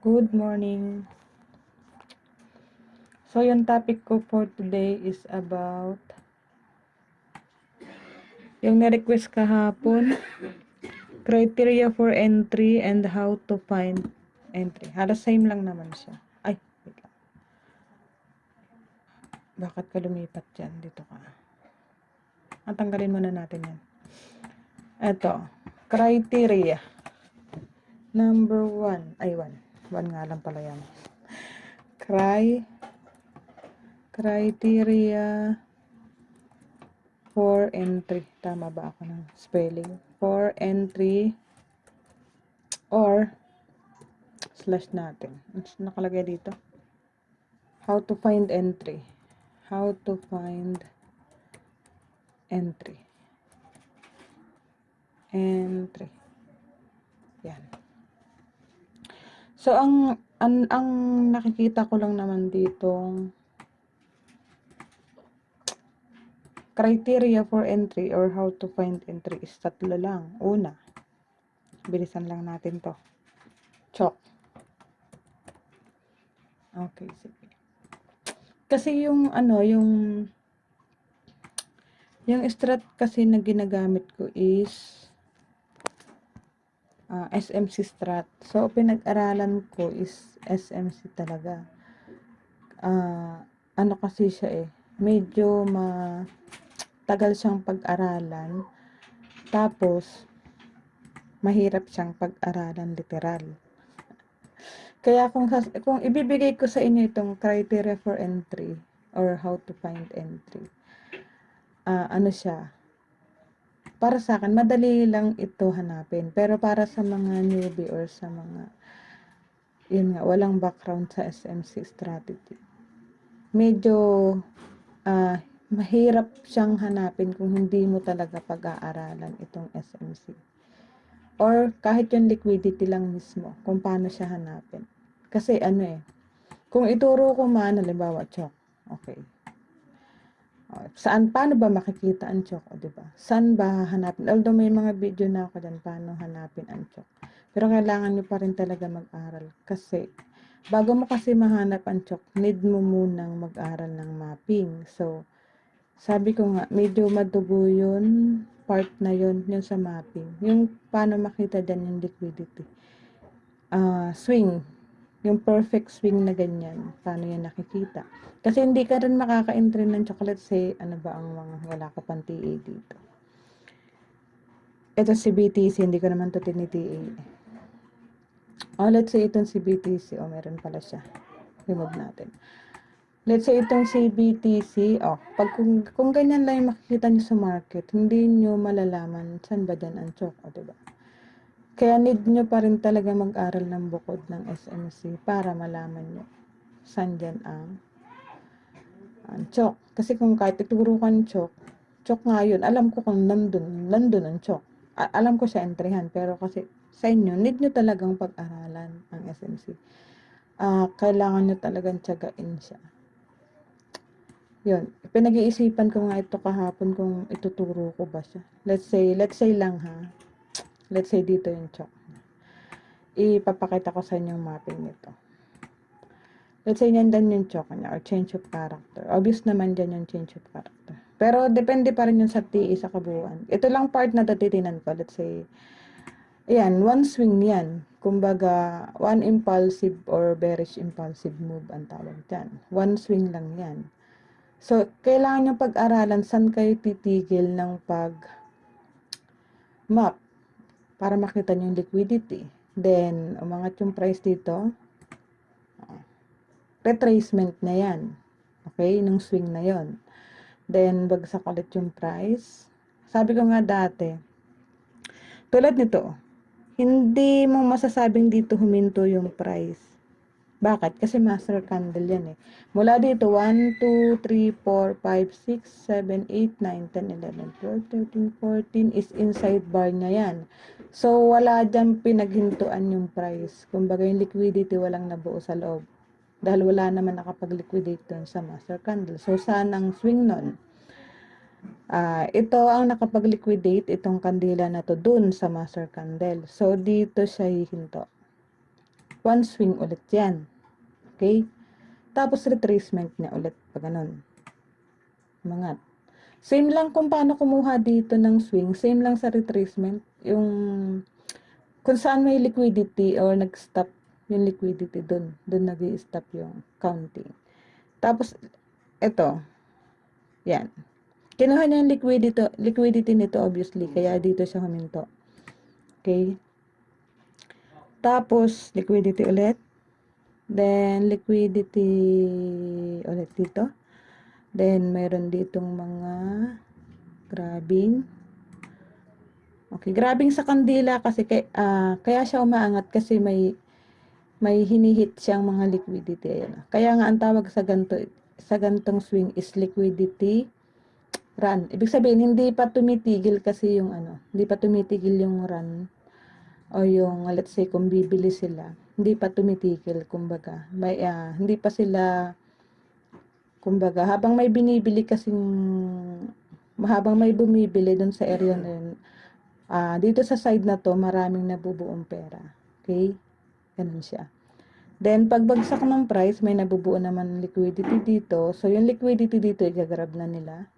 Good morning. So, yung topic ko for today is about yung na-request kahapon, criteria for entry and how to find entry. Halos same lang naman siya. Ay, wait lang. Bakit ka lumipat dyan? Dito ka. Tanggalin muna natin yan. Ito, criteria. Number 1. Ay, 1. 1 nga lang pala yan. Criteria for entry. Tama ba ako ng spelling? For entry or slash natin. Ano nakalagay dito? How to find entry. How to find entry. Entry. Yan. So, ang nakikita ko lang naman ditong criteria for entry or how to find entry is tatlo lang. Una, bilisan lang natin to. Chalk. Okay, sige. Kasi yung yung strat kasi na ginagamit ko is SMC strat. So, pinag-aralan ko is SMC talaga. Ano kasi siya medyo tagal siyang pag-aralan. Tapos, mahirap siyang pag-aralan literal. Kaya kung ibibigay ko sa inyo itong criteria for entry or how to find entry, ano siya, para sa akin, madali lang ito hanapin. Pero para sa mga newbie or sa mga, yun nga, walang background sa SMC strategy, medyo mahirap siyang hanapin kung hindi mo talaga pag-aaralan itong SMC. Or kahit yung liquidity lang mismo, kung paano siya hanapin. Kasi kung ituro ko man, halimbawa, chok, okay. Paano ba makikita ang chok? Diba? Saan ba hanapin? Although may mga video na ako dyan, paano hanapin ang chok. Pero kailangan nyo pa rin talaga mag-aral. Kasi, bago mo kasi mahanap ang chok, need mo munang mag-aral ng mapping. So, sabi ko nga, medyo madugo yun, part na yun sa mapping. Yung paano makita dyan yung liquidity. Swing. Yung perfect swing na ganyan. Paano yan nakikita? Kasi hindi ka rin makaka-entry ng chocolate say, ano ba ang mga wala ka pang TA dito. Ito si BTC, hindi ko naman to tinita. Let's say itong si BTC. Meron pala siya. Remove natin. Let's say itong si BTC, kung ganyan lang yung makikita nyo sa market, hindi nyo malalaman saan ba dyan ang chok, diba? Kaya need nyo pa rin talaga mag-aral ng bukod ng SMC para malaman nyo saan dyan ang chok. Kasi kung kahit ituro ka ng chok nga yun, alam ko kung nandun ang chok. Alam ko siya entryhan, pero kasi sa inyo, need nyo talagang pag-aralan ang SMC. Kailangan nyo talagang tiyagain siya. Yun, pinag-iisipan ko nga ito kahapon kung ituturo ko ba siya. Let's say lang ha. Let's say dito yung chok. Ipapakita ko sa inyo yung mapping nito. Let's say nandyan yung chok niya or change of character. Obvious naman dyan yung change of character. Pero depende pa rin yung sa TE sa kabuuan. Ito lang part na titinan ko. Let's say, ayan, one swing yan. Kumbaga, one impulsive or bearish impulsive move ang tawag dyan. One swing lang yan. So, kailangan nyo pag-aralan saan kayo titigil ng pag-map para makita nyo yung liquidity. Then, umangat yung price dito. Retracement na yan. Okay? Nung swing na yon. Then, bagsak ulit yung price. Sabi ko nga dati, tulad nito, hindi mo masasabing dito huminto yung price. Bakit? Kasi master candle yan Mula dito, 1, 2, 3, 4, 5, 6, 7, 8, 9, 10, 11, 12, 13, 14 is inside bar niya yan. So, wala dyan pinaghintuan yung price. Kumbaga yung liquidity walang nabuo sa loob. Dahil wala naman nakapag-liquidate dun sa master candle. So, saan ang swing nun? Ito ang nakapag-liquidate itong kandila na to dun sa master candle. So, dito siya hihinto. one swing ulit yan. Okay? Tapos retracement niya ulit pag ganun. Umangat. Same lang kung paano kumuha dito ng swing, same lang sa retracement. Yung kung saan may liquidity or nag-stop yung liquidity doon nag-i-stop yung counting. Tapos ito, yan. Kinuha niya yung liquidity nito obviously, kaya dito siya huminto. Okay? Tapos liquidity ulit. Then liquidity ulit dito. Then meron ditong mga grabbing. Okay, grabbing sa kandila kasi kaya siya umaangat kasi may hinihit siyang mga liquidity. Ayan. Kaya nga ang tawag sa gantong swing is liquidity run. Ibig sabihin hindi pa tumitigil kasi yung hindi pa tumitigil yung run o yung let's say kung bibili sila, hindi pa tumitigil kumbaga. Hindi pa sila kumbaga habang may bumibili dun sa area na yun, dito sa side na to maraming nabubuong pera. Okay? Ganun siya. Then, pagbagsak ng price, may nabubuo naman liquidity dito. So, yung liquidity dito, igagrab na nila.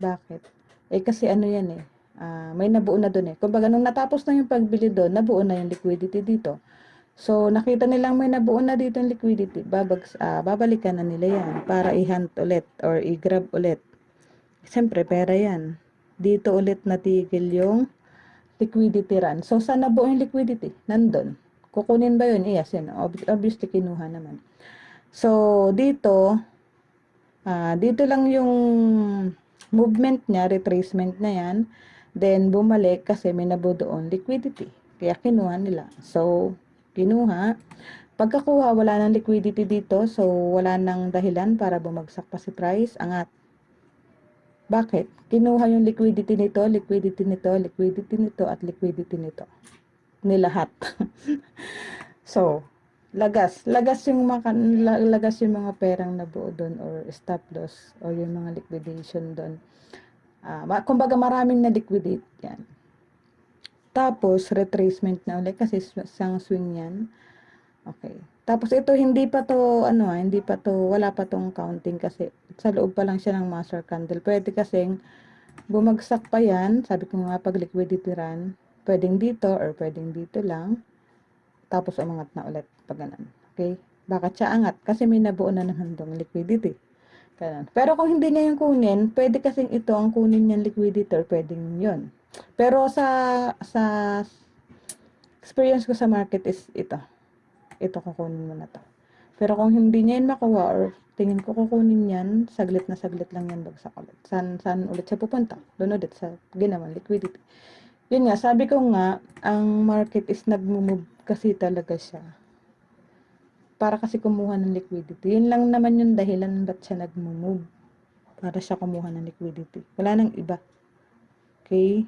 Bakit? Kasi ano yan may nabuo na doon Kumbaga, nung natapos na yung pagbili doon, nabuo na yung liquidity dito. So, nakita nilang may nabuo na dito yung liquidity. Babalikan na nila yan para i-hunt ulit or i-grab ulit. Siyempre, pera yan. Dito ulit natigil yung liquidity run. So, saan nabuo yung liquidity? Nandun. Kukunin ba yun? Yes, yun. Obviously, kinuha naman. So, dito lang yung movement niya, retracement na yan. Then, bumalik kasi may nabuo doon liquidity. Kaya kinuha nila. So, kinuha. Pagkakuha, wala nang liquidity dito. So, wala nang dahilan para bumagsak pa si price. Angat. Bakit? Kinuha yung liquidity nito, liquidity nito, liquidity nito, at liquidity nito. Nilahat. So, lagas yung mga perang nabuo doon or stop loss or yung mga liquidation doon. Kumbaga maraming na liquidate yan. Tapos, retracement na ulit kasi isang swing yan. Okay. Tapos ito hindi pa to wala pa tong counting kasi sa loob pa lang siya ng master candle. Pwede kasing bumagsak pa yan, sabi ko nga pag liquidity run, pwedeng dito or pwedeng dito lang. Tapos umangat na ulit pag ganun. Okay? Bakit siya angat? Kasi may nabuo na naman dong liquidity. Ganun. Pero kung hindi niya yung kunin, pwede kasing ito ang kunin niyang liquidity or pwedeng yun. Pero sa experience ko sa market is ito. Ito kukunin mo na to. Pero kung hindi niya yun makuha or tingin ko kukunin yan, saglit na saglit lang yan bagsak ulit. Saan ulit siya pupunta? Doon ulit sa ginawang liquidity. Yun nga, sabi ko nga, ang market is nagmumove kasi talaga siya. Para kasi kumuha ng liquidity. Yun lang naman yung dahilan ba't siya nagmumove. Para siya kumuha ng liquidity. Wala nang iba. Okay?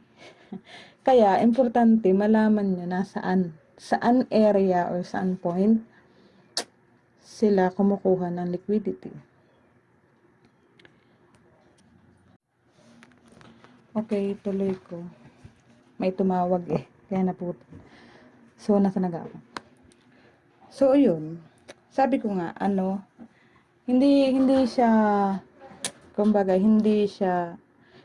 Kaya, importante malaman nyo na saan area or saan point sila kumukuha ng liquidity. Okay, tuloy ko. May tumawag kaya naputol. So, nasa naga ako. So, yun. Sabi ko nga, hindi siya, kumbaga, hindi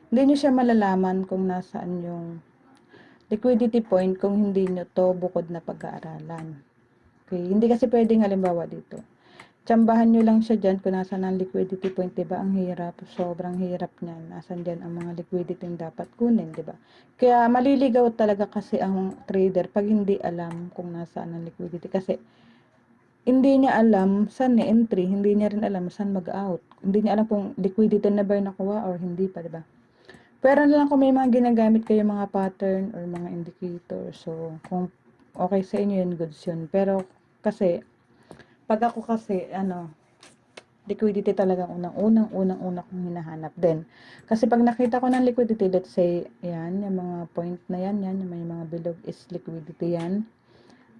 nyo siya malalaman kung nasaan yung liquidity point kung hindi nyo to bukod na pag-aaralan. Okay, hindi kasi pwedeng halimbawa dito. Tsambahan nyo lang siya dyan kung nasaan ang liquidity point, diba? Ang hirap, sobrang hirap niyan. Nasaan dyan ang mga liquidity yung dapat kunin, diba? Kaya maliligaw talaga kasi ang trader pag hindi alam kung nasaan ang liquidity. Kasi hindi niya alam saan ni entry, hindi niya rin alam saan mag-out. Hindi niya alam kung liquidity na ba yung nakuha or hindi pa, diba? Pero na lang kung may mga ginagamit kayo mga pattern or mga indicator. So, kung okay sa inyo yun, goods yun. Pero kasi, pag ako kasi, liquidity talaga unang kong hinahanap din. Kasi pag nakita ko ng liquidity, let's say, yan, yung mga point na yan, yung may mga bilog is liquidity yan.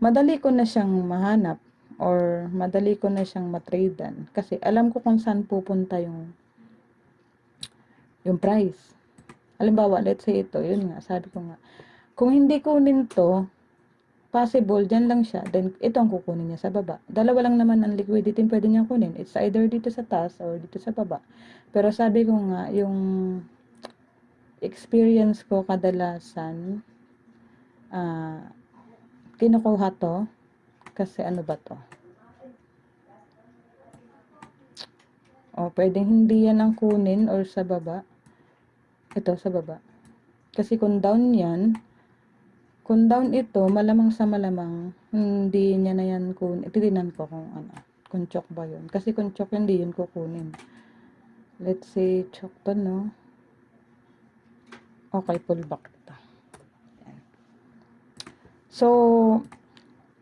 Madali ko na siyang mahanap or madali ko na siyang matradean. Kasi alam ko kung saan pupunta yung price. Halimbawa, let's say ito, yun nga, sabi ko nga, kung hindi kunin to, possible, dyan lang siya. Then, ito ang kukunin niya sa baba. Dalawa lang naman ang liquidity pwede niyang kunin. It's either dito sa taas or dito sa baba. Pero sabi ko nga, yung experience ko kadalasan, kinukuha to. Kasi ano ba to? O, pwedeng hindi yan ang kunin or sa baba. Ito, sa baba. Kasi kung down yan, kung down ito, malamang sa malamang, hindi niya na yan kunin. Titignan ko kung ano, kung chok ba yun. Kasi kung chok, hindi yun kukunin. Let's say, chok to, no? Okay, pull back ito. Yan. So,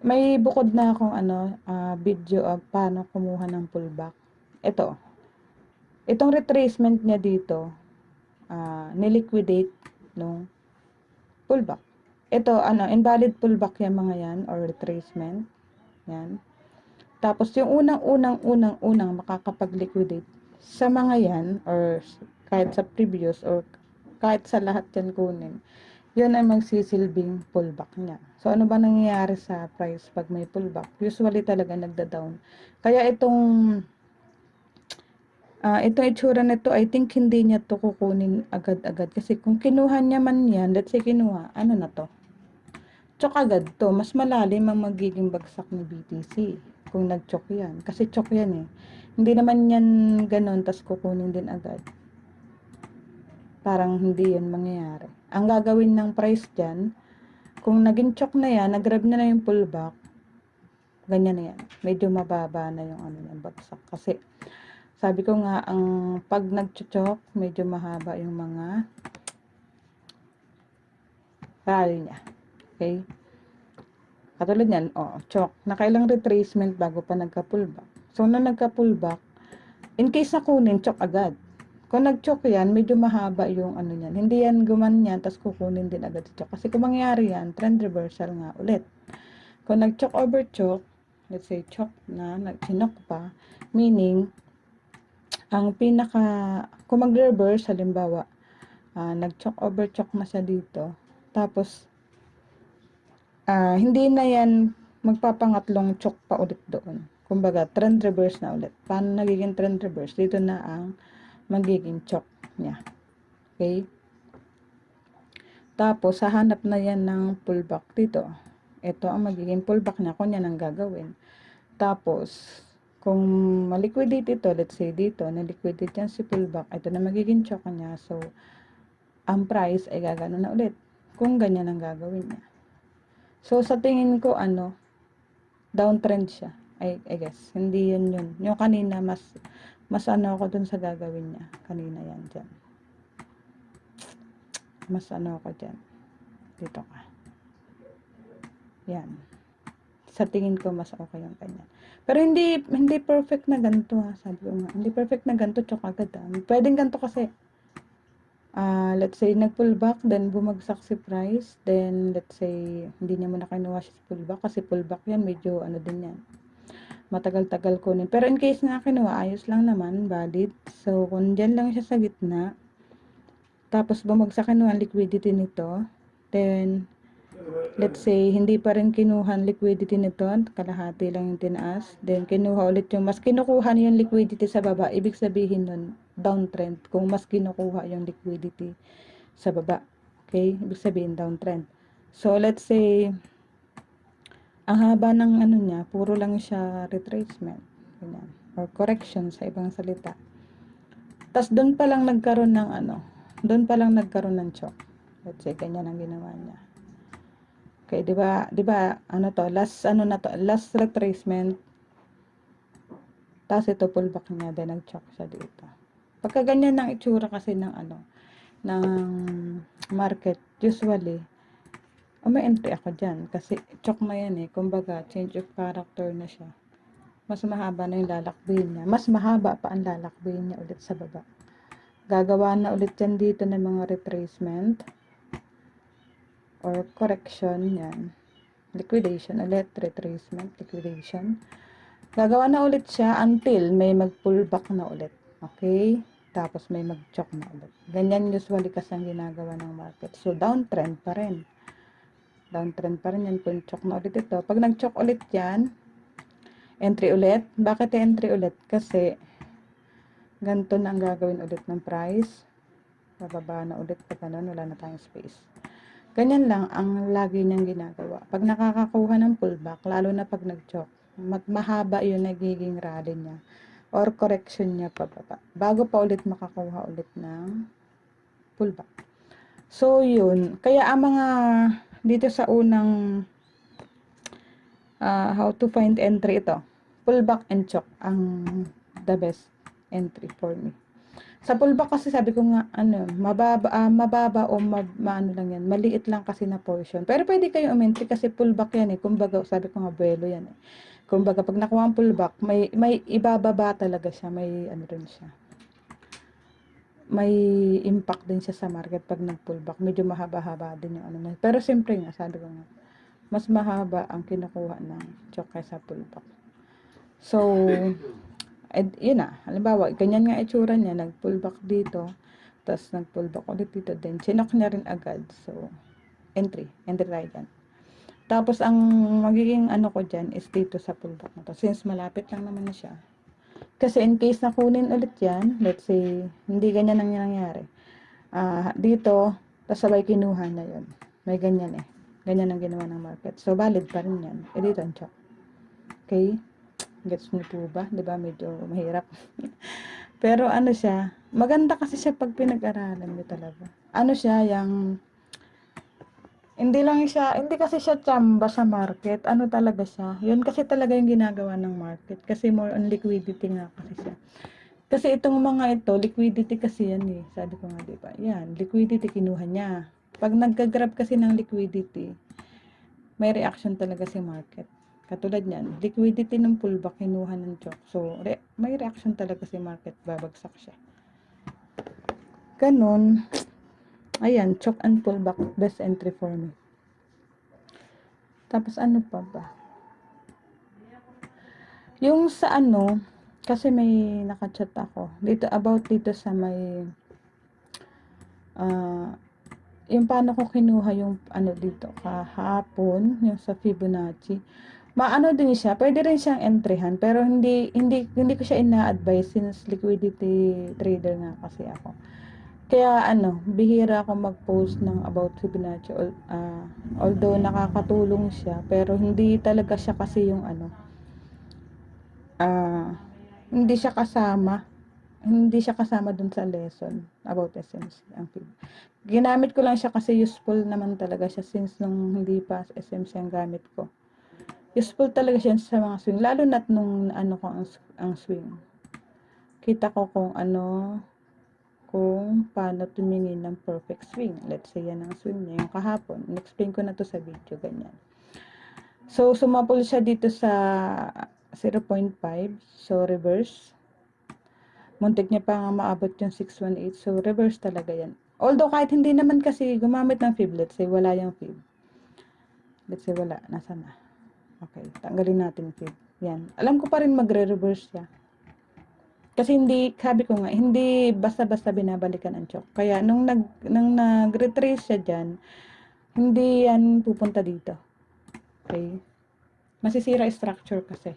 may bukod na akong ano, video paano kumuha ng pullback. Ito. Itong retracement niya dito, niliquidate nung pullback. Ito, invalid pullback yan mga yan, or retracement. Yan. Tapos, yung unang makakapag-liquidate sa mga yan, or kahit sa previous, or kahit sa lahat yan kunin, yun ay magsisilbing pullback niya. So, ano ba nangyayari sa price pag may pullback? Usually talaga nagda-down. Kaya itong itsura nito, I think hindi niya to kukunin agad-agad. Kasi kung kinuha niya man yan, let's say kinuha, ano na to? Chok agad to. Mas malalim ang magiging bagsak ni BTC. Kung nag-chok yan. Kasi chok yan eh. Hindi naman yan ganun, tas kukunin din agad. Parang hindi yan mangyayari. Ang gagawin ng price dyan, kung naging chok na yan, nag-grab na yung pullback, ganyan na yan. Medyo mababa na yung bagsak. Kasi, sabi ko nga, ang pag nag-chok, medyo mahaba yung mga rally niya. Okay? Katulad yan, chok. Nakailang retracement bago pa nagka-pullback. So, nung nagka-pullback, in case na kunin, chok agad. Kung nag-chok yan, medyo mahaba yung ano yan. Hindi yan gumanyan, tapos kukunin din agad chok. Kasi kung mangyari yan, trend reversal nga ulit. Kung nag-chok over chok, let's say chok na, nag-chinok pa, meaning, ang kung mag-reverse, halimbawa, nag-chok over chok na siya dito, tapos, hindi na yan magpapangatlong chok pa ulit doon. Kumbaga, trend reverse na ulit. Paano nagiging trend reverse? Dito na ang magiging chok niya. Okay? Tapos, hahanap na yan ng pullback dito. Ito ang magiging pullback niya kung yan ang gagawin. Tapos, kung maliquidate ito, let's say dito, na-liquidate yan si pullback, ito na magiging chok niya. So, ang price ay gagano na ulit. Kung ganyan ang gagawin niya. So, sa tingin ko, downtrend siya. I guess. Hindi yun. Yung kanina, mas ako dun sa gagawin niya. Kanina yan, dyan. Mas ako dyan. Dito ka. Yan. Sa tingin ko, mas okay yung ganyan. Pero hindi perfect na ganito ha. Sabi ko nga, hindi perfect na ganito, chok agad ha. Pwedeng ganito kasi, let's say, nag-pullback, then bumagsak si price, then, let's say, hindi niya muna kinuha siya si pullback, kasi pullback yan, medyo, din yan, matagal-tagal kunin. Pero in case na kinuha, ayos lang naman, valid. So, kung dyan lang siya sa gitna, tapos bumagsak kinuha ang liquidity nito, then, let's say, hindi pa rin kinuha ang liquidity nito, kalahati lang yung tinaas, then kinuha ulit yung, mas kinukuha niya yung liquidity sa baba, ibig sabihin nun, downtrend, kung mas kinukuha yung liquidity sa baba. Okay? Ibig sabihin, downtrend. So, let's say, ang haba ng niya, puro lang siya retracement. Ganyan. Or correction sa ibang salita. Tapos, doon pa lang nagkaroon ng chok. Let's say, ganyan ang ginawa niya. Okay, 'di ba? Last retracement. Tapos ito pullback niya, then nag-chok siya dito. Pagka ganyan ang itsura kasi ng ng market, usually may entry ako diyan kasi chok na yan eh. Kumbaga, change of character na siya. Mas mahaba na yung lalakbayin niya. Mas mahaba pa ang lalakbayin niya ulit sa baba. Gagawa na ulit yan dito ng mga retracement or correction yan. Liquidation ulit, retracement, liquidation. Gagawa na ulit siya until may mag-pullback na ulit. Okay? Tapos may mag-chok na ulit. Ganyan usually kasi ang ginagawa ng market. So, downtrend pa rin. Downtrend pa rin yan kung chok na ulit ito. Pag nag-chok ulit yan, entry ulit. Bakit entry ulit? Kasi ganito na ang gagawin ulit ng price. Bababa na ulit pag ganun, wala na tayong space. Ganyan lang ang lagi niyang ginagawa. Pag nakakakuha ng pullback, lalo na pag nag-chok, mahaba yung nagiging rally niya or correction niya pababa. Bago pa ulit makakuha ulit ng pullback. So, yun. Kaya ang mga dito sa unang how to find entry ito, pullback and chok ang the best entry for me. Sa pullback kasi sabi ko nga, mababa o maano lang yan. Maliit lang kasi na portion. Pero pwede kayo umentry kasi pullback yan eh. Kumbaga, sabi ko nga, buwelo yan eh. Kumbaga, pag nakuha ang pullback, may ibababa talaga siya. May ano rin siya. May impact din siya sa market pag nag-pullback. Medyo mahaba-haba din yung ano na. Pero siyempre nga, sabi ko nga, mas mahaba ang kinukuha ng chok kaysa pullback. So, yun na. Halimbawa, ganyan nga itsura niya. Nag-pullback dito. Tapos nag-pullback ulit dito din. Sinok niya rin agad. So, entry. Entry tayo dyan. Tapos, ang magiging ano ko dyan is dito sa pullback na to. Since malapit lang naman na siya. Kasi in case na kunin ulit yan, let's say, hindi ganyan ang nangyari. Dito, tapos sabay kinuha na yun. May ganyan eh. Ganyan ang ginawa ng market. So, valid pa rin yan. Dito ang chok. Okay? Gets niyo po ba? Diba? Medyo mahirap. Pero ano siya, maganda kasi siya pag pinag-aralan niyo talaga. Ano siya, hindi kasi siya tsamba sa market. Ano talaga siya? Yun kasi talaga yung ginagawa ng market. Kasi more on liquidity nga kasi siya. Kasi itong mga ito, liquidity kasi yan eh. Sabi ko nga, diba? Yan, liquidity kinuha niya. Pag nagka-grab kasi ng liquidity, may reaction talaga si market. Katulad niyan, liquidity ng pullback, kinuha ng chok. So, may reaction talaga si market, babagsak siya. Ganon. Ayan, chok and pullback, best entry for me. Tapos ano pa ba? Yung sa ano, kasi may nakachat ako. Dito sa may, yung paano ko kinuha yung ano dito kahapon, yung sa Fibonacci. Maano din siya, pwede rin siyang entryhan, pero hindi ko siya ina-advise since liquidity trader nga kasi ako. Kaya bihira ako mag-post ng about Fibonacci. Although nakakatulong siya, pero hindi talaga siya kasi yung hindi siya kasama dun sa lesson about SMC ang Fib. Ginamit ko lang siya kasi useful naman talaga siya since nung hindi pa SMC ang gamit ko. Useful talaga siya sa mga swing, lalo na't nung ko ang swing. Kita ko kung paano tumingin ng perfect swing. Let's say yan ang swing niya yung kahapon. In-explain ko na to sa video, ganyan. So, sumapol siya dito sa 0.5. So, reverse. Muntik niya pa nga maabot yung 618. So, reverse talaga yan. Although, kahit hindi naman kasi gumamit ng fib, let's say wala yung fib. Let's say wala. Nasaan na? Okay, tanggalin natin fib. Yan. Alam ko pa rin magre-reverse siya. Kasi sabi ko nga, hindi basta-basta binabalikan ang chok. Kaya, nung nag-retrace siya dyan, hindi yan pupunta dito. Okay? Masisira structure kasi.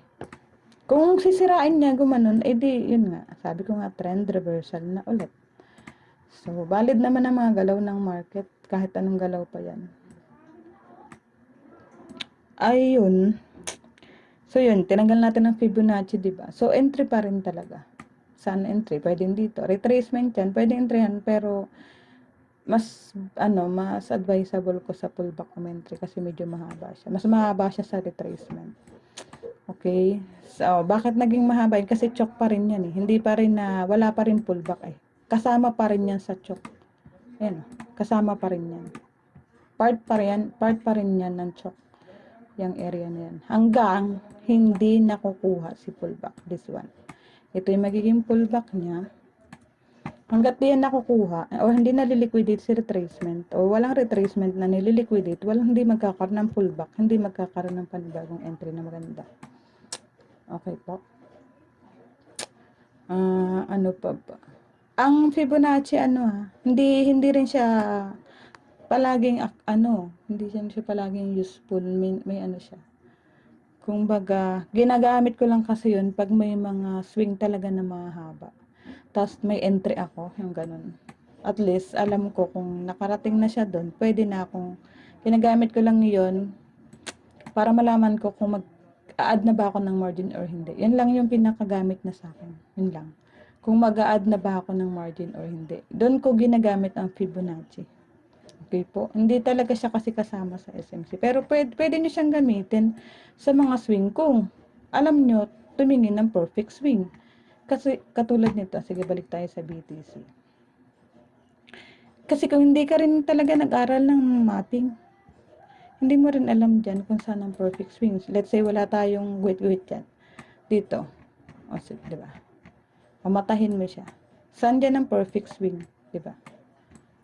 Kung sisirain niya, gumanon, yun nga. Sabi ko nga, trend reversal na ulit. So, valid naman ang mga galaw ng market, kahit anong galaw pa yan. Ayun. So, yun, tinanggal natin ang Fibonacci, diba? So, entry pa rin talaga. Saan entry? Pwedeng dito. Retracement yan, pwedeng entryhan, pero mas advisable ko sa pullback entry kasi medyo mahaba siya. Mas mahaba siya sa retracement. Okay? So, bakit naging mahaba yun? Kasi chok pa rin yan eh. Hindi pa rin wala pa rin pullback eh. Kasama pa rin yan sa chok. Ayan, kasama pa rin yan. Part pa rin yan ng chok. Yung area na yan. Hanggang hindi nakukuha si pullback. This one. Ito yung magiging pullback niya. Hanggat di yan nakukuha, o hindi naliliquidate si retracement, o walang retracement na nililiquidate, hindi magkakaroon ng pullback, hindi magkakaroon ng panibagong entry na maganda. Okay po. Ano pa ba? Ang Fibonacci hindi rin siya palaging, hindi siya palaging useful. May ano siya. Kumbaga, ginagamit ko lang kasi yun pag may mga swing talaga na mahaba. Tapos may entry ako, yung ganun. At least, alam ko kung nakarating na siya doon, pwede na akong, ginagamit ko lang yun para malaman ko kung mag-add na ba ako ng margin or hindi. Yan lang yung pinakagamit na sa akin. Yun lang. Kung mag-add na ba ako ng margin or hindi. Doon ko ginagamit ang Fibonacci. Okay po. Hindi talaga siya kasi kasama sa SMC. Pero pwede nyo siyang gamitin sa mga swing kung alam nyo tumingin ng perfect swing. Kasi katulad nito, sige balik tayo sa BTC. Kasi kung hindi ka rin talaga nag-aral ng mapping, hindi mo rin alam dyan kung saan ang perfect swings. Let's say wala tayong wait dyan. Dito. O, diba? Pamatahin mo siya. Saan dyan ang perfect swing? Diba?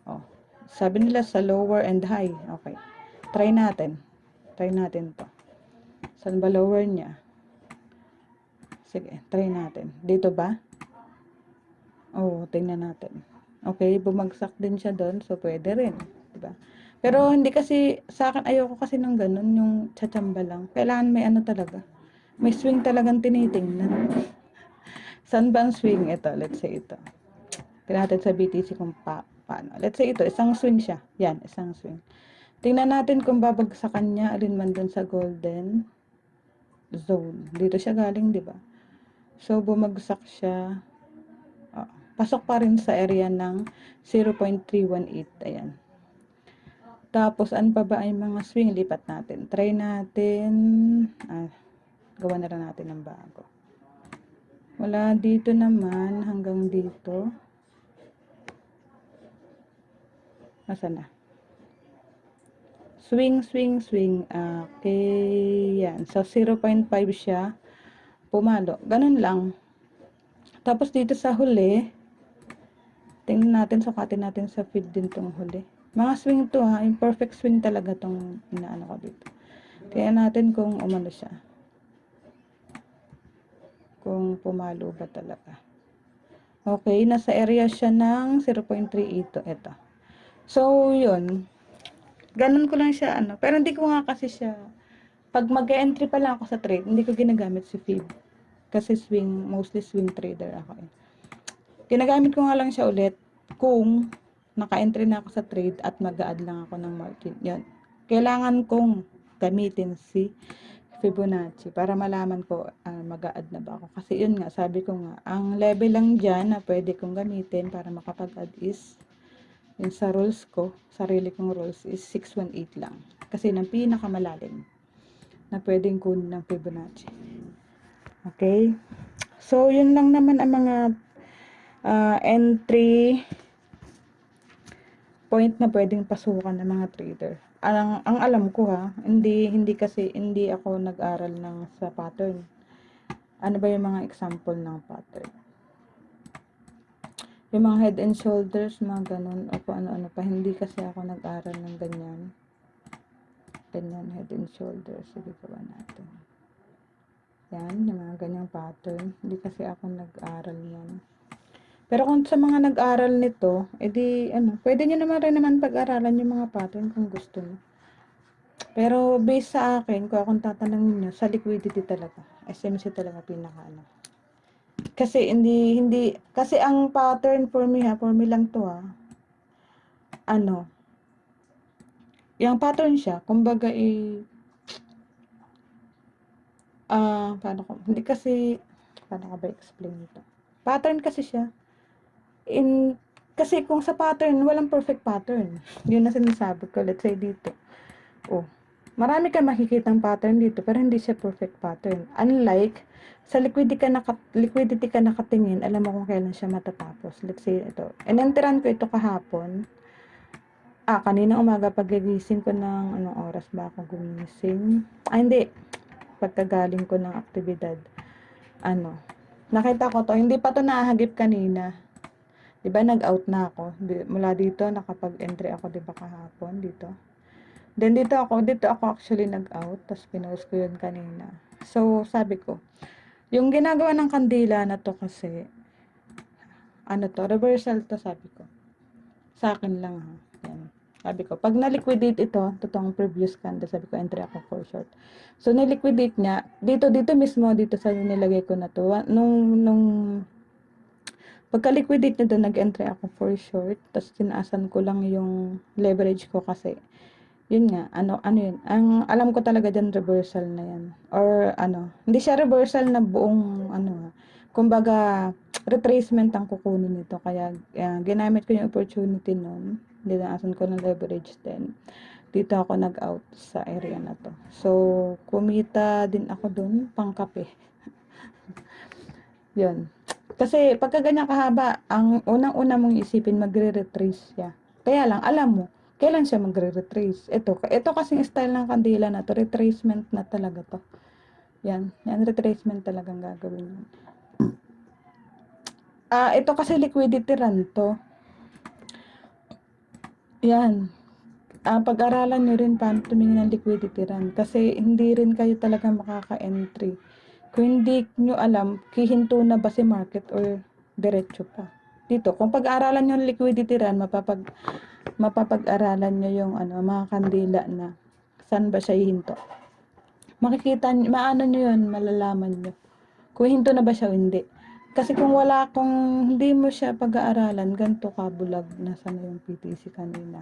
O, sabi nila sa lower and high. Okay. Try natin. Try natin to. Saan ba lower niya? Sige, try natin. Dito ba? Oh, tingnan natin. Okay, bumagsak din siya doon. So, pwede rin. Diba? Pero hindi kasi, sa akin, ayoko kasi ng ganun, yung tsatsamba lang. Kailangan may ano talaga. May swing talagang tinitingnan. Saan ba ang swing? Ito, let's say ito. Tingnan natin sa BTC kung paano. Let's say ito, isang swing siya. Yan, isang swing. Tingnan natin kung babagsakan niya, alin man dun sa golden zone. Dito siya galing, di ba? So, bumagsak siya. Pasok pa rin sa area ng 0.318. Ayan. Tapos, ano pa ba ay mga swing? Lipat natin. Try natin. Gawa na lang natin ng bago. Wala dito naman hanggang dito. Nasaan na? Swing, swing, swing. Okay. Yan. So, 0.5 siya. Pumalo. Ganun lang. Tapos, dito sa huli, tingnan natin, sukatin natin sa feed din tong huli. Mga swing to ha. Imperfect swing talaga tong inaano ko dito. Tingnan natin kung umano siya. Kung pumalo ba talaga. Okay. Nasa area siya ng 0.38. Ito. So, yun. Ganun ko lang siya, Pero hindi ko nga kasi siya, pag mag-entry pa lang ako sa trade, hindi ko ginagamit si feed. Kasi mostly swing trader ako eh. Ginagamit ko nga lang siya ulit kung naka-entry na ako sa trade at mag-add lang ako ng margin. Yan. Kailangan kong gamitin si Fibonacci para malaman ko mag-add na ba ako. Kasi yun nga, sabi ko nga, ang level lang dyan na pwede kong gamitin para makapag-add is yung sa rules ko, sarili kong rules is 618 lang. Kasi ng pinakamalalim na pwedeng kunin ng Fibonacci. Okay? So, yun lang naman ang mga entry point na pwedeng pasukan ng mga trader. Ang alam ko ha, hindi ako nag-aral ng sa pattern. Ano ba yung mga example ng pattern? Yung mga head and shoulders, mga ganun, o kung ano-ano pa. Hindi kasi ako nag-aral ng ganyan. Ganyan, head and shoulders. Sige, gawa natin. Yan, yung mga ganyang pattern. Hindi kasi ako nag-aral yan. Pero kung sa mga nag-aral nito, edi pwede nyo naman rin naman pag-aralan yung mga pattern kung gusto nyo. Pero based sa akin, kung akong tatanungin nyo, sa liquidity talaga. SMC talaga pinaka Kasi kasi ang pattern for me lang to yung pattern siya, kumbaga paano ko ba explain ito? Pattern kasi siya. Kasi kung sa pattern, walang perfect pattern. Yun na sinasabi ko. Let's say dito. Marami ka makikitang pattern dito, pero hindi siya perfect pattern. Unlike, sa liquidity ka nakatingin, alam mo kung kailan siya matatapos. Let's say ito. Inenteran ko ito kahapon. Kanina umaga pagigising ko ng anong oras ba ako gumising? Hindi. Pagkagaling ko ng aktibidad. Nakita ko to. Hindi pa to nahagip kanina. Diba nag-out na ako. Mula dito, nakapag-entry ako diba kahapon dito. Then dito ako actually nag-out. Tapos pinost ko yun kanina. So, sabi ko, yung ginagawa ng kandila na to kasi, reversal to sabi ko. Sa akin lang ha. Yan. Sabi ko, pag na-liquidate ito, totoong previous candle, sabi ko, entry ako for short. So, na-liquidate niya, dito mismo, dito sa nilagay ko na to, nung pagka-liquidate nito, nag-entry ako for short, tapos tinaasan ko lang yung leverage ko kasi, yun nga, ano yun, ang alam ko talaga dyan, reversal na yan. Or, hindi siya reversal na buong, kumbaga, retracement ang kukunin nito. Kaya, ginamit ko yung opportunity nun. Dinaasan ko ng leverage din. Dito ako nag-out sa area na to. So, kumita din ako dun, pangkape. Yun. Kasi, pagka ganyan kahaba, ang unang-una mong isipin, magre-retrace siya. Kaya lang, alam mo, kailan siya magre-retrace? Ito kasing style ng kandila na to, retracement na talaga to. Yan, retracement talagang gagawin yun. Ito kasi liquidity run to. Yan. Pag-aralan nyo rin paano tumingin ng liquidity run. Kasi hindi rin kayo talaga makaka-entry. Kung hindi nyo alam, hihinto na ba si market or diretso pa. Dito, kung pag-aralan nyo yung liquidity run, mapapag-aralan nyo yung mga kandila na saan ba siya hihinto. Makikita, maano nyo yun, malalaman nyo. Kung hinto na ba siya o hindi. Kasi kung hindi mo siya pag-aaralan, ganito kabulag, nasa na yung BTC kanina.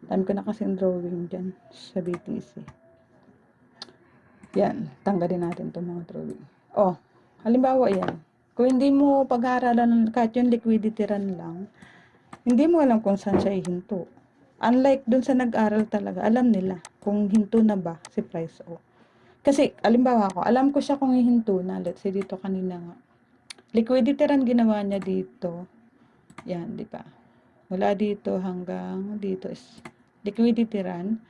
Dami ko na kasing drawing dyan sa BTC. Yan, tanggalin natin itong mga drawing. Halimbawa yan. Kung hindi mo pag-aaralan, kahit yung liquidity run lang, hindi mo alam kung saan siya hihinto. Unlike dun sa nag-aral talaga, alam nila kung hinto na ba si price o. Kasi, halimbawa ako, alam ko siya kung hihinto na. Let's say dito kanina nga. Liquidity run ginawa niya dito. Yan, di ba? Mula dito hanggang dito is liquidity run.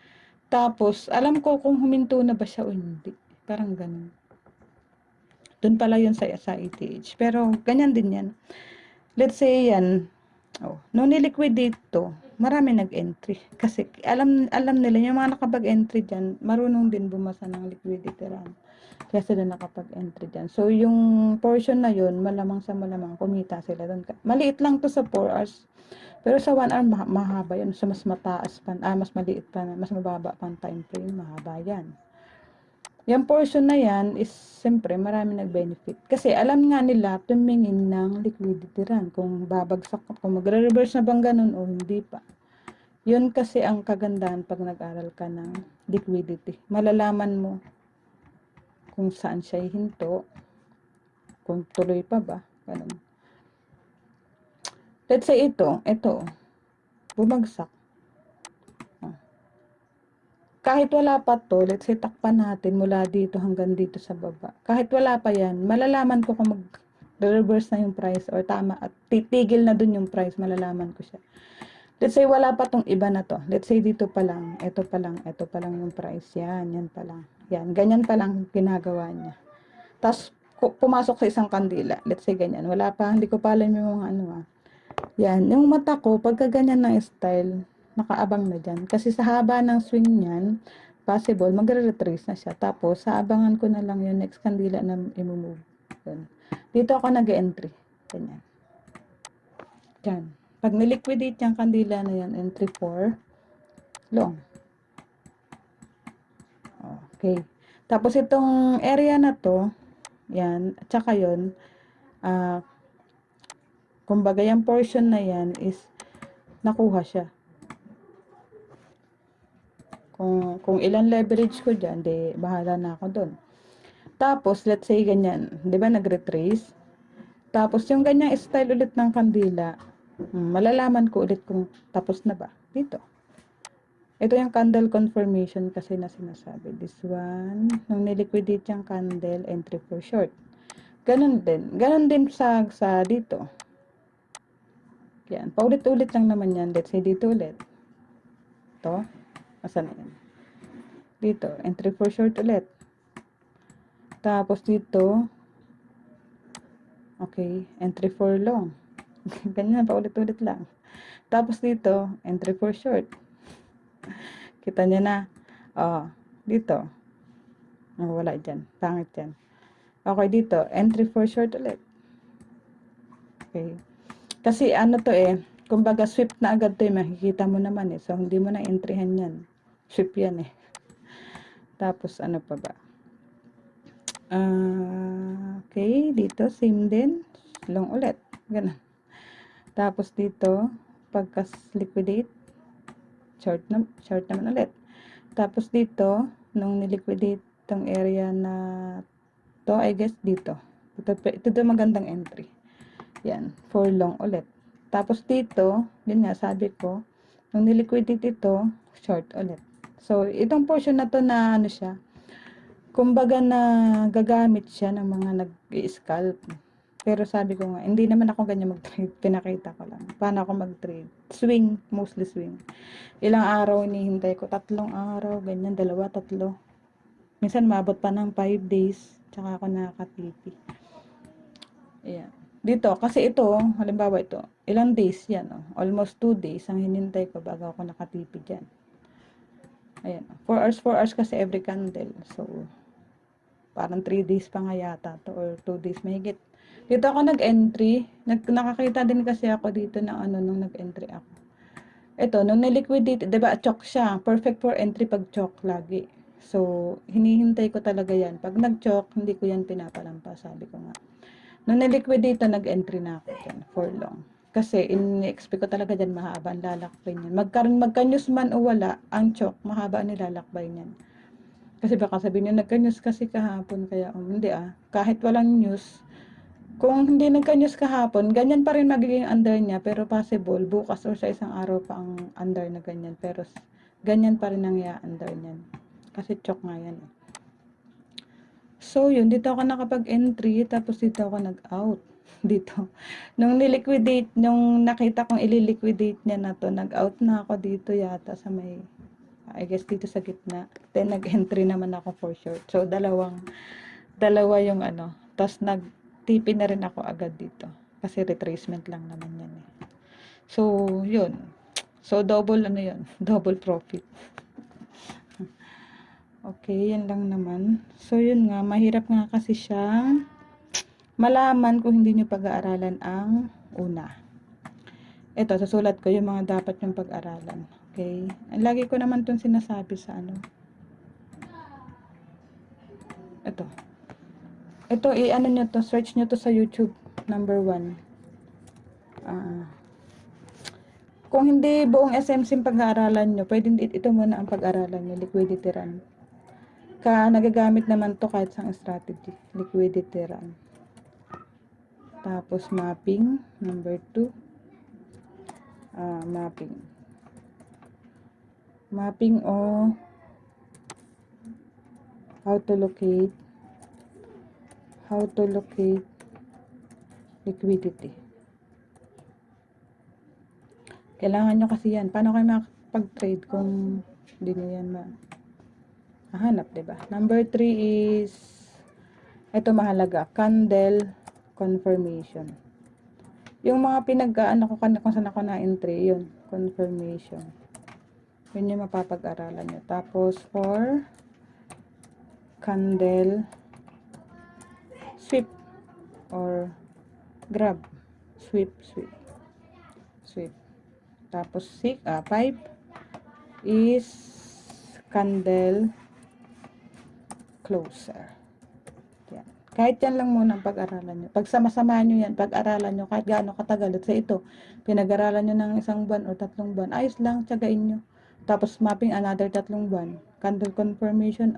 Tapos, alam ko kung huminto na ba siya o hindi. Parang ganun. Doon pala yun sa ETH. Pero, ganyan din yan. Let's say yan. Nung niliquidate to, marami nag-entry. Kasi, alam nila, yung mga nakapag-entry dyan, marunong din bumasa ng liquidity run. Kaya sila nakapag-entry dyan. So, yung portion na yun, malamang sa malamang, kumita sila doon. Maliit lang to sa 4 hours. Pero sa 1 hour, mahaba yan. So, mas mataas pa, mas maliit pa, mas mababa pa ang time frame, mahaba yan. Yung portion na yan is, siyempre, marami nag-benefit. Kasi alam nga nila, tumingin ng liquidity run. Kung babagsak, kung magre-reverse na bang ganun o hindi pa. Yun kasi ang kagandahan pag nag-aral ka ng liquidity. Malalaman mo kung saan siya hihinto, kung tuloy pa ba, ganun. Let's say ito, bumagsak. Kahit wala pa to, let's say takpan natin mula dito hanggang dito sa baba. Kahit wala pa yan, malalaman ko kung mag-reverse na yung price or tama at titigil na dun yung price, malalaman ko siya. Let's say wala pa tong iba na to. Let's say dito pa lang, ito pa lang yung price. Yan pa lang. Yan, ganyan pa lang ginagawa niya. Tapos, pumasok sa isang kandila. Let's say ganyan. Wala pa, hindi ko pa alam yung mga Yan, yung mata ko, pagka ganyan ng style, nakaabang na dyan. Kasi sa haba ng swing niyan, possible, magre-retrace na siya. Tapos, saabangan ko na lang yung next kandila na i-move. Dito ako nag-entry. Ganyan. Yan. Pag niliquidate yung kandila na yan, entry 4, long. Okay. Tapos itong area na to, yan, at saka yun, kumbaga yung portion na yan is nakuha siya. Kung ilan leverage ko dyan, di bahala na ako doon. Tapos, let's say ganyan, di ba nag-retrace? Tapos, yung ganyang style ulit ng kandila, malalaman ko ulit kung tapos na ba. Dito. Ito yung candle confirmation kasi na sinasabi. This one, nung niliquidate yung candle, entry for short. Ganun din sa dito. Yan. Paulit-ulit lang naman yan. Let's say dito ulit. Ito. Asan na yan? Dito. Entry for short ulit. Tapos dito. Okay. Entry for long. Ganyan. Paulit-ulit lang. Tapos dito. Entry for short. Kita niya na. Dito. Wala dyan. Pangit yan. Okay. Dito. Entry for short ulit. Okay. Kasi ano to kumbaga swift na agad to, makikita mo naman eh. So, hindi mo na entryhan yan. Swift yan eh. Tapos, ano pa ba? Okay, dito, same din. Long ulit. Ganun. Tapos, dito, pagkas-liquidate, short naman ulit. Tapos, dito, nung niliquidate tong area na to, I guess, dito. Ito magandang entry. Yan, for long ulit. Tapos dito, yun nga, sabi ko, nung niliquidate ito, short ulit. So, itong portion na to na ano siya, kumbaga na gagamit siya ng mga nag-i-scalp. Pero sabi ko nga, hindi naman ako ganyan mag-trade. Pinakita ko lang. Paano ako mag-trade? Swing, mostly swing. Ilang araw hinihintay ko? 3 araw, ganyan, 2, 3. Minsan mabot pa ng 5 days, tsaka ako nakaka-TP. Ayan. Dito, kasi ito, halimbawa ito, ilang days yan, oh. Almost 2 days ang hinintay ko bago ako nakatipid dyan. Ayan, 4 hours kasi every candle. So, parang 3 days pa nga yata to, or 2 days mahigit. Dito ako nag-entry, nakakita din kasi ako dito ng ano nung nag-entry ako. Ito, nung niliquidate, diba, chok siya. Perfect for entry pag chok lagi. So, hinihintay ko talaga yan. Pag nag-chok, hindi ko yan pinapalampas, sabi ko nga. Nung niliquidate, nag-entry na ako dyan for long. Kasi in-expect ko talaga dyan mahaba ang lalakbay niyan. Magka-news man o wala, ang chok, mahaba ang nilalakbay niyan. Kasi baka sabihin nyo, nagka-news kasi kahapon, kaya hindi kahit walang news, kung hindi nagka-news kahapon, ganyan pa rin magiging under niya, pero possible, bukas or sa isang araw pa ang under na ganyan. Pero ganyan pa rin ang under niyan. Kasi chok nga yan eh. So, yun, dito ako nakapag-entry, tapos dito ako nag-out. Dito. Nung niliquidate, nung nakita kong ililiquidate niya na to, nag-out na ako dito yata sa may, I guess dito sa gitna. Then, nag-entry naman ako for short. So, dalawa yung ano. Tapos, nag-TP na rin ako agad dito. Kasi retracement lang naman yan eh. So, yun. So, double ano yun? Double profit. Okay, yan lang naman. So, yun nga, mahirap nga kasi siyang malaman kung hindi nyo pag-aaralan ang una. Ito, susulat ko yung mga dapat yung pag-aralan. Okay? Lagi ko naman itong sinasabi sa ano. Ito. Ito, i-ano nyo to, search nyo to sa YouTube. Number 1. Kung hindi buong SMC pag-aaralan nyo, pwede ito muna ang pag-aralan nyo, liquidity run. Nagagamit naman to kahit sa strategy, liquidity run. Tapos mapping, number 2. Mapping. Mapping o how to locate liquidity. Kailangan nyo kasi yan. Paano kayo makapag-trade kung hindi nyo yan mahanap, diba? Number 3 is, ito mahalaga, candle confirmation. Yung mga pinag-ano ko kung saan ako na-entry, yun, confirmation. Yun yung mapapag-aralan nyo. Tapos, for candle sweep or grab. Sweep. Tapos, 5 is candle closer. Yan. Kahit yan lang muna ang pag-aralan nyo. Pag sama-samahan nyo yan, pag-aralan nyo, kahit gaano katagal. At sa ito, pinag-aralan nyo ng 1 buwan o 3 buwan, ayos lang, tsagain nyo. Tapos mapping another 3 buwan. Candle confirmation,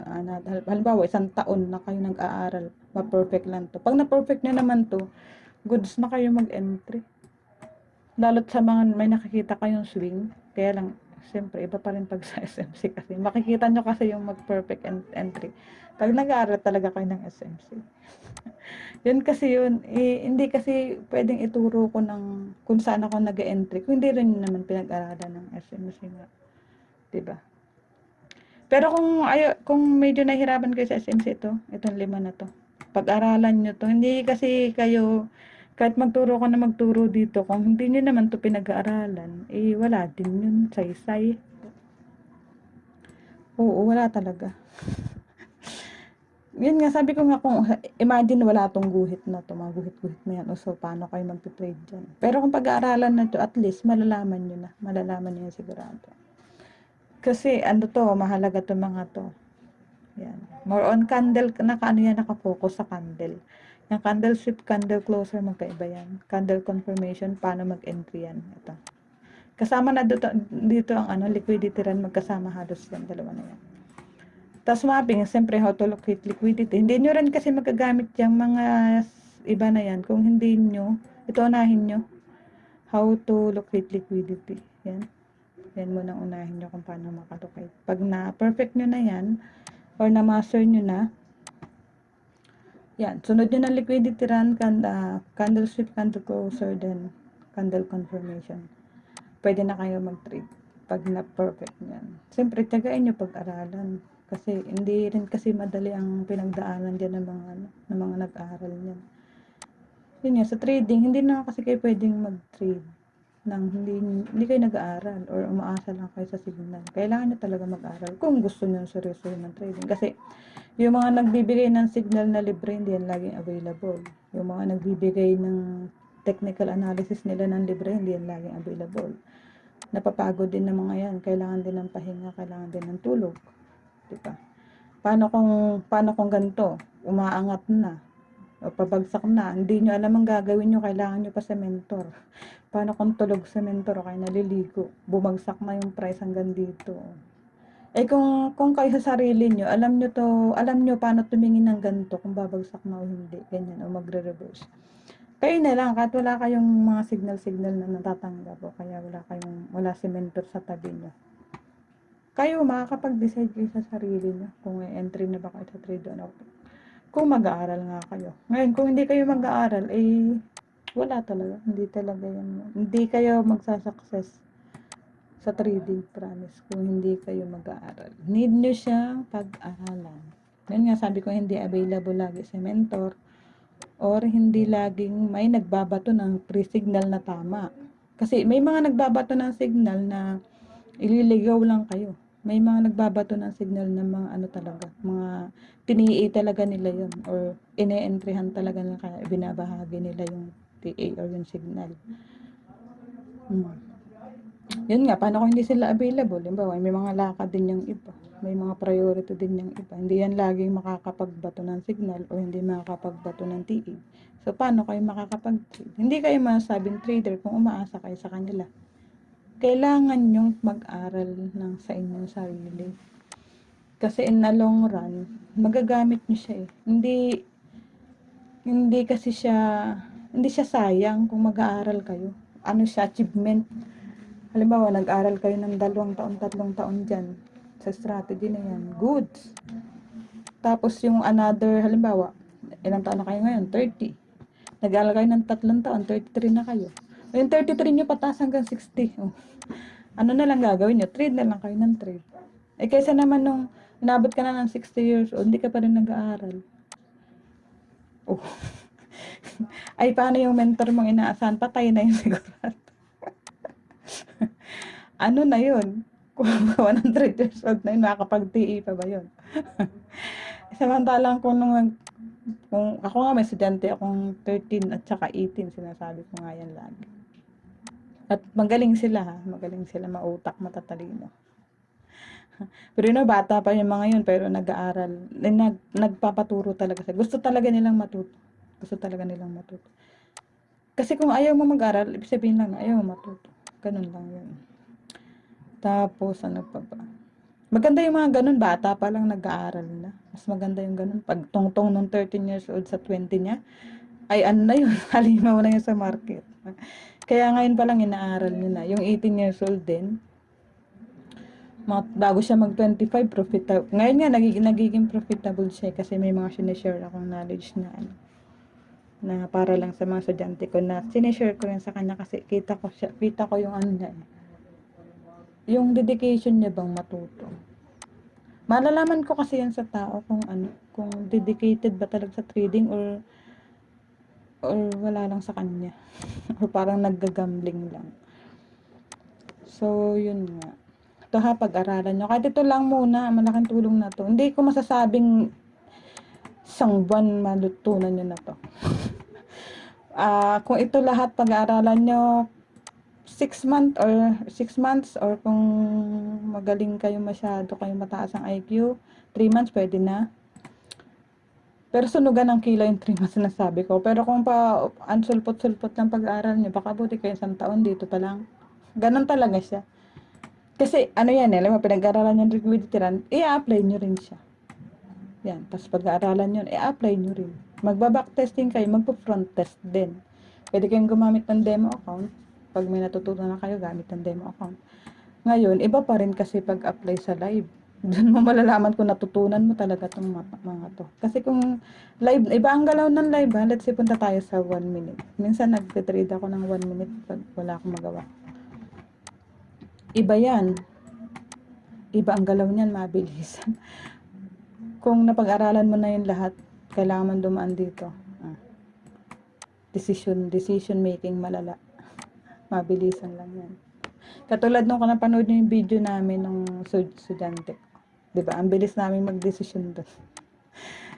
halimbawa 1 taon na kayo nag-aaral, ma-perfect lang to. Pag na-perfect nyo naman to, goods na kayo mag-entry. Lalo't sa mga may nakikita kayong swing, kaya lang, siyempre, iba pa rin pag sa SMC kasi. Makikita nyo kasi yung mag-perfect entry. Pag nag-aaral talaga kayo ng SMC. Yun kasi yun, hindi kasi pwedeng ituro ko ng kung saan ako nag-entry. Kung hindi rin naman pinag-aralan ng SMC nga. Diba? Pero kung medyo nahihirapan kayo sa SMC itong 5 na to. Pag-aralan nyo to. Hindi kasi kayo, kahit magturo ko na magturo dito, kung hindi nyo naman to pinag-aaralan, wala din yun, saysay. Oo, wala talaga. Yun nga, sabi ko nga kung imagine wala tong guhit na to, mga guhit-guhit na yan. O so, paano kayo magte-trade dyan? Pero kung pag-aaralan na to, at least malalaman nyo na. Malalaman nyo yan sigurado. Kasi ano to, mahalaga to mga to. Yan. More on candle, ano yan, nakafocus sa candle. Yung candle sweep, candle closer, magkaiba yan. Candle confirmation, paano mag-entry yan. Ito. Kasama na dito ang ano, liquidity run, magkasama halos yan, dalawa na yan. Tapos mapping, siyempre how to locate liquidity. Hindi nyo rin kasi magagamit yung mga iba na yan. Kung hindi nyo, ito unahin nyo. How to locate liquidity. Yan. Yan muna unahin nyo kung paano makalocate. Pag na-perfect nyo na yan, or na-master nyo na, yan. Sunod nyo na liquidity run, candle sweep, candle closer, then candle confirmation. Pwede na kayo mag-trade pag na-perfect nyan. Siyempre, tagain nyo pag-aralan. Kasi hindi rin kasi madali ang pinagdaanan dyan ng mga nag-aaral niyan. Yun nga, sa trading, hindi na kasi kayo pwedeng mag-trade nang hindi kayo nag-aaral or umaasa lang kayo sa signal. Kailangan nyo talaga mag-aaral kung gusto nyo seryoso ng trading. Kasi yung mga nagbibigay ng signal na libre, hindi yan laging available. Yung mga nagbibigay ng technical analysis nila ng libre, hindi yan laging available. Napapagod din ng mga yan. Kailangan din ng pahinga, kailangan din ng tulog. Diba? Paano kung ganito, umaangat na, o pabagsak na, hindi nyo alam ang gagawin nyo, kailangan nyo pa sa mentor. Paano kung tulog sa mentor o kayo naliligo, bumagsak na yung price hanggang dito. Eh kung kayo sa sarili nyo, alam nyo paano tumingin ng ganito, kung babagsak na o hindi, ganyan, o magre-reverse. Kayo na lang, kahit wala kayong mga signal na natatanggap, o kaya wala si mentor sa tabi nyo. Kayo, makakapag-decide kayo sa sarili nyo kung may entry na ba kayo sa trade o no. Kung mag-aaral nga kayo. Ngayon, kung hindi kayo mag-aaral, eh, wala talaga. Hindi talaga yan. Hindi kayo magsasucess sa trading, promise. Kung hindi kayo mag-aaral. Need nyo siyang pag-aralan. Ngayon nga, sabi ko, hindi available lagi si mentor or hindi laging may nagbabato ng pre-signal na tama. Kasi may mga nagbabato ng signal na ililigaw lang kayo. May mga nagbabato ng signal ng mga ano talaga, mga tinii talaga nila yon or ine-entryhan talaga nila kaya binabahagi nila yung TA or yung signal. Yun nga, paano kung hindi sila available? May mga lakad din yung iba. May mga priority din yung iba. Hindi yan laging makakapagbato ng signal o hindi makakapagbato ng TA. So, paano kayo makakapag-trade? Hindi kayo masabing trader kung umaasa kayo sa kanila. Kailangan nyong mag-aral ng sa inyong sarili. Kasi in the long run, magagamit nyo siya eh. Hindi siya sayang kung mag-aaral kayo. Ano siya, achievement. Halimbawa, nag-aral kayo ng 2 taon, 3 taon dyan sa strategy na yan. Good. Tapos yung another, halimbawa, ilang taon na kayo ngayon? 30. Nag-aaral kayo ng 3 taon, 33 na kayo. Yung 33 nyo pataas hanggang 60. Oh. Ano na lang gagawin nyo? Trade na lang kayo ng trade. Eh kaysa naman nung inabot ka na ng 60 years old, hindi ka pa rin nag-aaral. Oh. Ay, paano yung mentor mong inaasahan? Patay na yun siguro. Ano na yun? Kung 100 years old na yun, makakapag-TE pa ba yun? Samantalang kung ako nga may estudyante akong 13 at saka 18, sinasabi ko nga yan lagi. At magaling sila magaling sila, mautak, matatalino. Pero bata pa yung mga yun, pero nag-aaral, nagpapaturo talaga sila. Gusto talaga nilang matuto. Kasi kung ayaw mo mag-aral, ibig sabihin lang ayaw mo matuto. Ganun lang yun. Tapos, ano pa ba? Maganda yung mga ganun, bata pa lang nag-aaral na. Mas maganda yung ganun. Pag tungtong nung 13 years old sa 20 niya, ay ano na yun, halimaw na yun sa market. Kaya ngayon pa lang inaaral niya na. Yung 18 years old din, bago siya mag-25, profitable. Ngayon nga, nagiging profitable siya kasi may mga sinishare akong knowledge na para lang sa mga estudyante ko na sinishare ko rin sa kanya kasi kita ko yung ano niya yung dedication niya bang matuto. Malalaman ko kasi yan sa tao kung dedicated ba talaga sa trading or wala lang sa kanya. Or parang naggagambling lang. So, yun nga. Ito pag-aralan nyo. Kahit ito lang muna, malaking tulong na to. Hindi ko masasabing Isang buwan matutunan nyo na to. Kung ito lahat pag-aaralan nyo 6 months or kung magaling kayo masyado, kayo mataas ang IQ, 3 months pwede na. Pero sunugan ng kilo yung 3 months na sabi ko. Pero kung ang sulpot-sulpot ng pag-aaral nyo, baka buti kayo 1 taon dito pa lang. Ganon talaga siya. Kasi ano yan alam mo, pinag-aaralan yung liquidity run, i-apply nyo rin siya. Yan, tapos pag-aaralan yun, i-apply nyo rin. Magba-back testing kayo, magpo-front test din. Pwede kayong gumamit ng demo account. Pag may natutunan na kayo, gamit ng demo account. Ngayon, iba pa rin kasi pag-apply sa live. Doon mo malalaman kung natutunan mo talaga itong mga to. Kasi kung live, iba ang galaw ng live ha. Let's say punta tayo sa 1 minute. Minsan nag-trade ako ng 1 minute pag wala akong magawa. Iba yan. Iba ang galaw niyan, mabilis. Kung napag-aralan mo na yung lahat, kailangan man dumaan dito. Decision making malala. Mabilisan lang yan. Katulad nung napanood nyo yung video namin nung estudyante. Diba? Ang bilis namin mag-decision doon.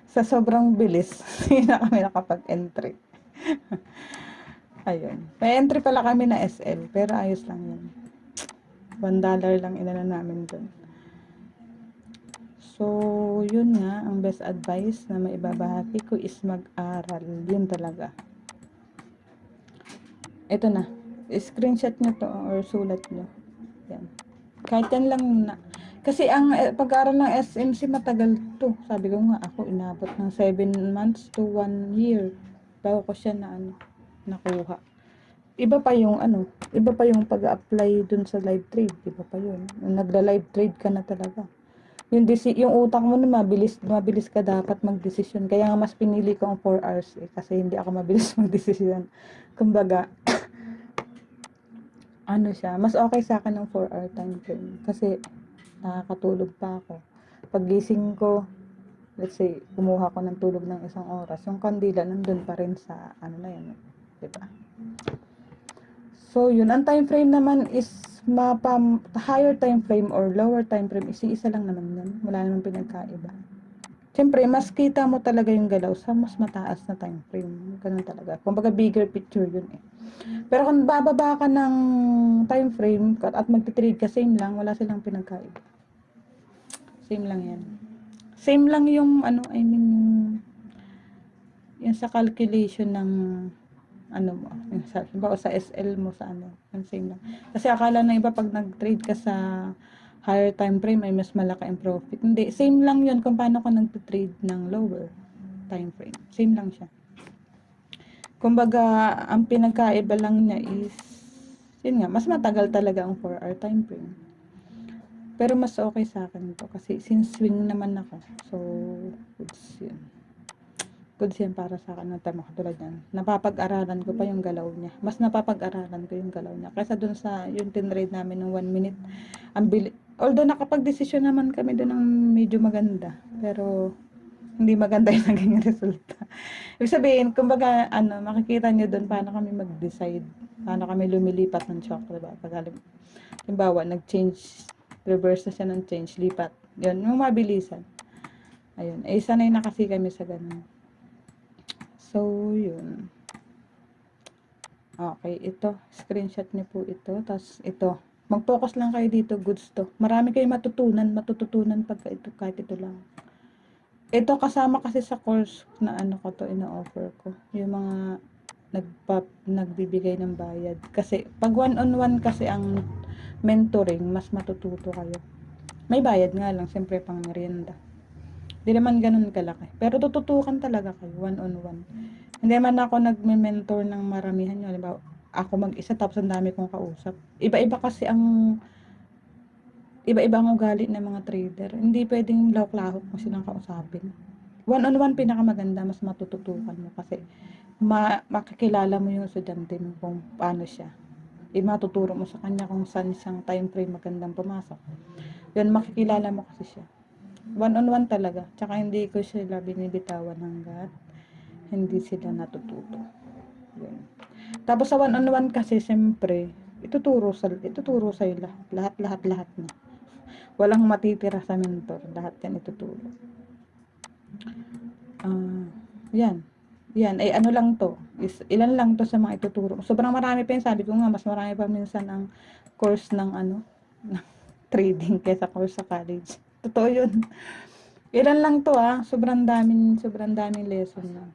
Sa sobrang bilis, hindi na kami nakapag-entry. Ayun. May entry pala kami na SL, pero ayos lang yun. $1 lang inana namin doon. So, yun nga, ang best advice na maibabahagi ko is mag-aral. Yun talaga. Ito na. Screenshot nyo to or sulat nyo. Yan. Kahit yan lang na. Kasi ang pag-aaral ng SMC matagal to. Sabi ko nga, ako inabot ng 7 months to 1 year bago ko siya nakuha. Iba pa yung iba pa yung pag-apply dun sa live trade. Iba pa yun. Nagla-live trade ka na talaga. Yung utak mo na mabilis ka dapat magdesisyon. Kaya nga mas pinili ko ang 4 hours kasi hindi ako mabilis magdesisyon. Kumbaga, siya, mas okay sa akin ng 4-hour time frame kasi nakakatulog pa ako. Paggising ko, let's say, kumuha ko ng tulog ng 1 oras, yung kandila nandun pa rin sa na yun, diba? So, yun, ang time frame naman is higher time frame or lower time frame, isa lang naman yun. Wala namang pinagkaiba. Siyempre, mas kita mo talaga yung galaw sa mas mataas na time frame. Ganun talaga. Kumbaga, bigger picture yun eh. Pero kung bababa ka ng time frame at magti-trade ka, same lang. Wala silang pinagkaiba. Same lang yan. Same lang yung, yung sa calculation ng, mo, yung sa SL mo, yung same lang. Kasi akala na iba pag nag-trade ka sa higher time frame ay mas malaki ang profit. Hindi, same lang yun kung paano ka nag-trade ng lower time frame. Same lang siya. Kumbaga, ang pinagkaiba lang niya is, yun nga, mas matagal talaga ang 4-hour time frame. Pero mas okay sa akin to kasi since swing naman ako. So, goods yun. Goods yan para sa akin ng tama katulad yan. Napapag-aralan ko pa yung galaw niya. Mas napapag-aralan ko yung galaw niya. Kaysa dun sa yung tinrade namin ng 1 minute. Although nakapag-desisyon naman kami dun ng medyo maganda. Pero hindi maganda yung naging resulta. Ibig sabihin, kumbaga, makikita nyo dun paano kami mag-decide. Paano kami lumilipat ng stock, diba? Pag halimbawa, nag-change, reverse na siya ng change, lipat. Yun, yung mabilisan. Ayun, sanay na kasi kami sa ganun. So, yun. Okay, ito. Screenshot niyo po ito. Tapos, ito. Mag-focus lang kayo dito, goods to. Marami kayong matututunan pagka ito, kahit ito lang. Ito kasama kasi sa course na ko to, ina-offer ko. Yung mga nagbibigay ng bayad. Kasi, pag one-on-one kasi ang mentoring, mas matututo kayo. May bayad nga lang, siyempre pang merienda. Hindi naman ganun kalaki. Pero tututukan talaga kayo, one-on-one. Hindi man ako nagme-mentor ng maramihan. Halimbawa, ako mag-isa tapos ang dami kong kausap. Iba-iba kasi iba-iba ang ugali ng mga trader. Hindi pwedeng lahok-lahok mo silang kausapin. One-on-one pinakamaganda, mas matututukan mo kasi makikilala mo yung estudyante mo kung paano siya. Matuturo mo sa kanya kung saan isang time frame magandang pumasok. Yun, makikilala mo kasi siya. One-on-one talaga. Tsaka hindi ko sila binibitawan hanggat hindi sila natututo. Yun. Tapos sa one-on-one kasi, siyempre, ituturo sa'yo lahat na. Walang matitira sa mentor. Lahat yan ituturo. Yan. Yan, ay ano lang to, is ilan lang to sa mga ituturo. Sobrang marami pa yun, sabi ko nga, mas marami pa minsan ang course ng ano, ng trading kaysa course sa college. Totoo yun. Ilan lang to sobrang daming lesson na.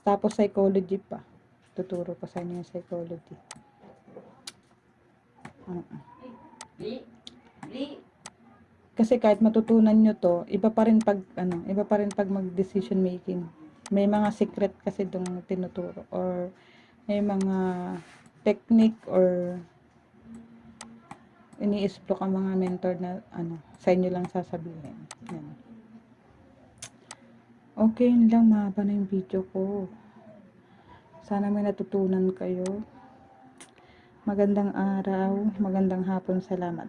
Tapos psychology pa. Tuturo pa sa inyo yung psychology. Kasi kahit matutunan nyo to, iba pa rin pag mag-decision making. May mga secret kasi dong tinuturo or may mga technique or ini-explore ang mga mentor na sa inyo lang sasabihin. Yan. Okay, yun lang, mahaba na yung video ko. Sana may natutunan kayo. Magandang araw, magandang hapon, salamat.